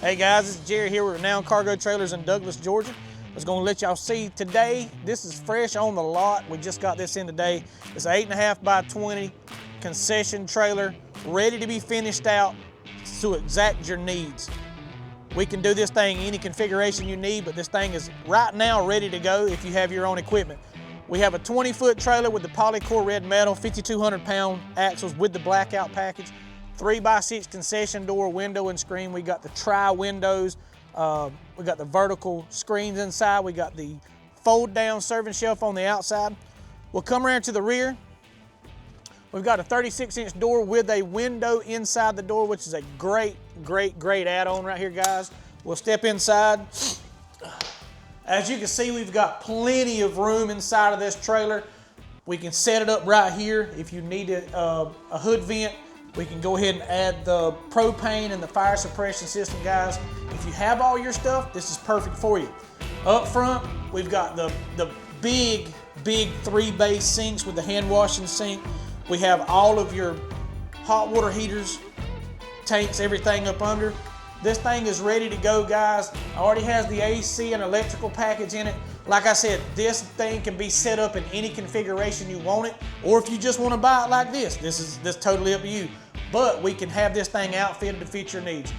Hey guys, it's Jerry here with Renown Cargo Trailers in Douglas, Georgia. I was gonna let y'all see today, this is fresh on the lot. We just got this in today. It's an 8.5 by 20 concession trailer, ready to be finished out to exact your needs. We can do this thing any configuration you need, but this thing is right now ready to go if you have your own equipment. We have a 20-foot trailer with the Polycore red metal, 5,200 pound axles with the Blackout Package, 3x6 concession door, window and screen. We got the tri-windows. We got the vertical screens inside. We got the fold down serving shelf on the outside. We'll come around to the rear. We've got a 36-inch door with a window inside the door, which is a great add-on right here, guys. We'll step inside. As you can see, we've got plenty of room inside of this trailer. We can set it up right here. If you need a hood vent, we can go ahead and add the propane and the fire suppression system, guys. If you have all your stuff, this is perfect for you. Up front, we've got the big 3-base sinks with the hand washing sink. We have all of your hot water heaters, tanks, everything up under. This thing is ready to go, guys. It already has the AC and electrical package in it. Like I said, this thing can be set up in any configuration you want it, or if you just want to buy it like this, this is totally up to you. But we can have this thing outfitted to fit your needs.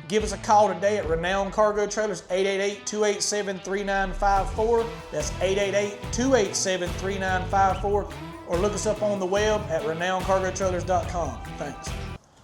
Give us a call today at Renown Cargo Trailers, 888-287-3954. That's 888-287-3954. Or look us up on the web at renowncargotrailers.com. Thanks.